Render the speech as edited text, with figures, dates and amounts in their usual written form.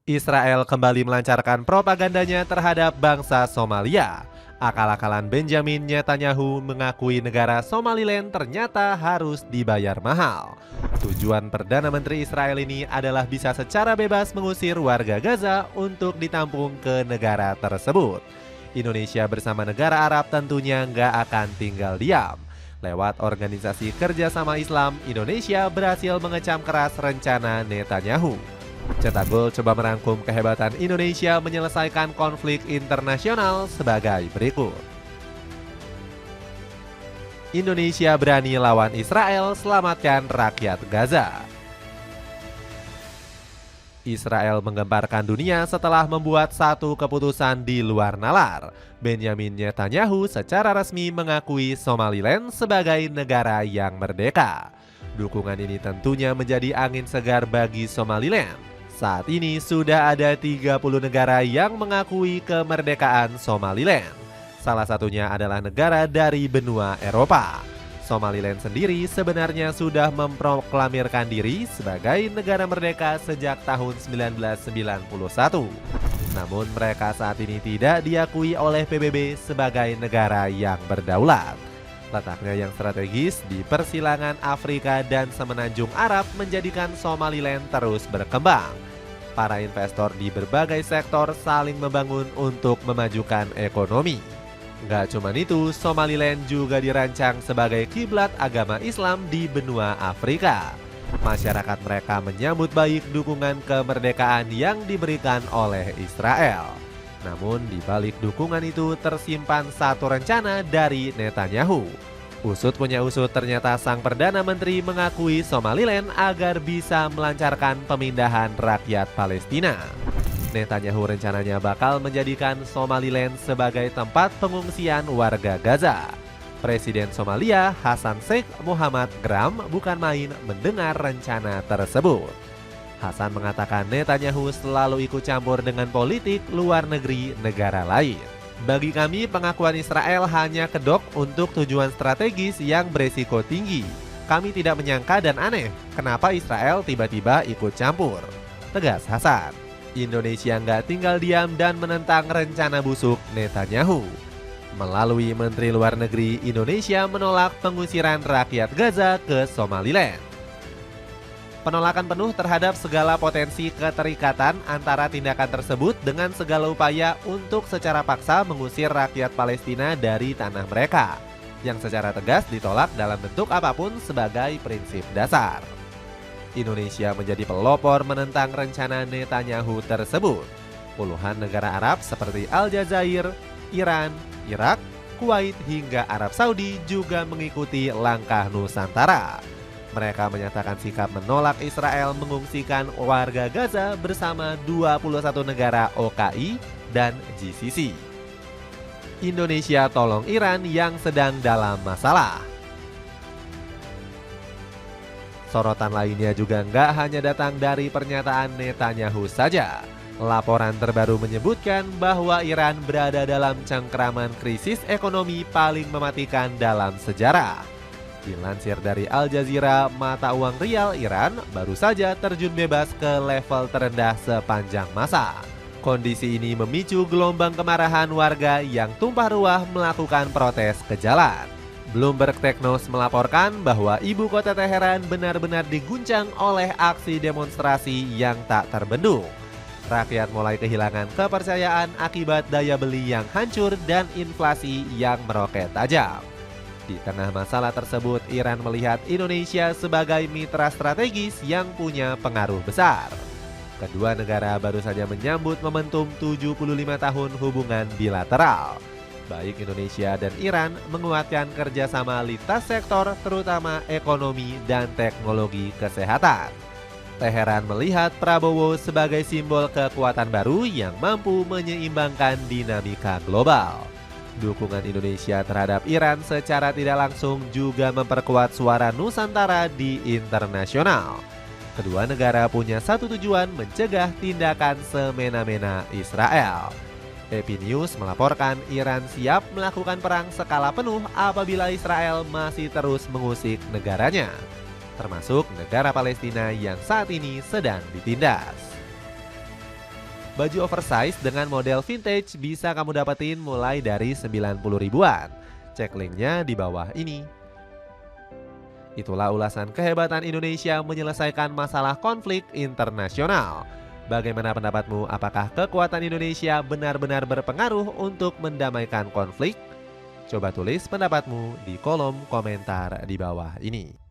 Israel kembali melancarkan propagandanya terhadap bangsa Somalia. Akal-akalan Benjamin Netanyahu mengakui negara Somaliland ternyata harus dibayar mahal. Tujuan Perdana Menteri Israel ini adalah bisa secara bebas mengusir warga Gaza untuk ditampung ke negara tersebut. Indonesia bersama negara Arab tentunya nggak akan tinggal diam. Lewat Organisasi Kerjasama Islam, Indonesia berhasil mengecam keras rencana Netanyahu. Cetak Gol coba merangkum kehebatan Indonesia menyelesaikan konflik internasional sebagai berikut. Indonesia berani lawan Israel, selamatkan rakyat Gaza. Israel menggemparkan dunia setelah membuat satu keputusan di luar nalar. Benjamin Netanyahu secara resmi mengakui Somaliland sebagai negara yang merdeka. Dukungan ini tentunya menjadi angin segar bagi Somaliland. Saat ini sudah ada 30 negara yang mengakui kemerdekaan Somaliland. Salah satunya adalah negara dari benua Eropa. Somaliland sendiri sebenarnya sudah memproklamirkan diri sebagai negara merdeka sejak tahun 1991. Namun mereka saat ini tidak diakui oleh PBB sebagai negara yang berdaulat. Letaknya yang strategis di persilangan Afrika dan Semenanjung Arab menjadikan Somaliland terus berkembang. Para investor di berbagai sektor saling membangun untuk memajukan ekonomi. Gak cuma itu, Somaliland juga dirancang sebagai kiblat agama Islam di benua Afrika. Masyarakat mereka menyambut baik dukungan kemerdekaan yang diberikan oleh Israel. Namun di balik dukungan itu tersimpan satu rencana dari Netanyahu. Usut punya usut, ternyata sang Perdana Menteri mengakui Somaliland agar bisa melancarkan pemindahan rakyat Palestina. Netanyahu rencananya bakal menjadikan Somaliland sebagai tempat pengungsian warga Gaza. Presiden Somalia Hassan Sheikh Mohamud Gram bukan main mendengar rencana tersebut. Hassan mengatakan Netanyahu selalu ikut campur dengan politik luar negeri negara lain. Bagi kami, pengakuan Israel hanya kedok untuk tujuan strategis yang beresiko tinggi. Kami tidak menyangka dan aneh kenapa Israel tiba-tiba ikut campur, tegas Hassan. Indonesia nggak tinggal diam dan menentang rencana busuk Netanyahu. Melalui Menteri Luar Negeri, Indonesia menolak pengusiran rakyat Gaza ke Somaliland. Penolakan penuh terhadap segala potensi keterikatan antara tindakan tersebut dengan segala upaya untuk secara paksa mengusir rakyat Palestina dari tanah mereka, yang secara tegas ditolak dalam bentuk apapun sebagai prinsip dasar. Indonesia menjadi pelopor menentang rencana Netanyahu tersebut. Puluhan negara Arab seperti Aljazair, Iran, Irak, Kuwait hingga Arab Saudi juga mengikuti langkah Nusantara. Mereka menyatakan sikap menolak Israel mengungsikan warga Gaza bersama 21 negara OKI dan GCC. Indonesia tolong Iran yang sedang dalam masalah. Sorotan lainnya juga nggak hanya datang dari pernyataan Netanyahu saja. Laporan terbaru menyebutkan bahwa Iran berada dalam cengkraman krisis ekonomi paling mematikan dalam sejarah. Dilansir dari Al Jazeera, mata uang rial Iran baru saja terjun bebas ke level terendah sepanjang masa. Kondisi ini memicu gelombang kemarahan warga yang tumpah ruah melakukan protes ke jalan. Bloomberg Technos melaporkan bahwa ibu kota Teheran benar-benar diguncang oleh aksi demonstrasi yang tak terbendung. Rakyat mulai kehilangan kepercayaan akibat daya beli yang hancur dan inflasi yang meroket tajam. Di tengah masalah tersebut, Iran melihat Indonesia sebagai mitra strategis yang punya pengaruh besar. Kedua negara baru saja menyambut momentum 75 tahun hubungan bilateral. Baik Indonesia dan Iran menguatkan kerjasama lintas sektor terutama ekonomi dan teknologi kesehatan. Teheran melihat Prabowo sebagai simbol kekuatan baru yang mampu menyeimbangkan dinamika global. Dukungan Indonesia terhadap Iran secara tidak langsung juga memperkuat suara Nusantara di internasional. Kedua negara punya satu tujuan, mencegah tindakan semena-mena Israel. AP News melaporkan Iran siap melakukan perang skala penuh apabila Israel masih terus mengusik negaranya, termasuk negara Palestina yang saat ini sedang ditindas. Baju oversize dengan model vintage bisa kamu dapetin mulai dari 90 ribuan. Cek linknya di bawah ini. Itulah ulasan kehebatan Indonesia menyelesaikan masalah konflik internasional. Bagaimana pendapatmu? Apakah kekuatan Indonesia benar-benar berpengaruh untuk mendamaikan konflik? Coba tulis pendapatmu di kolom komentar di bawah ini.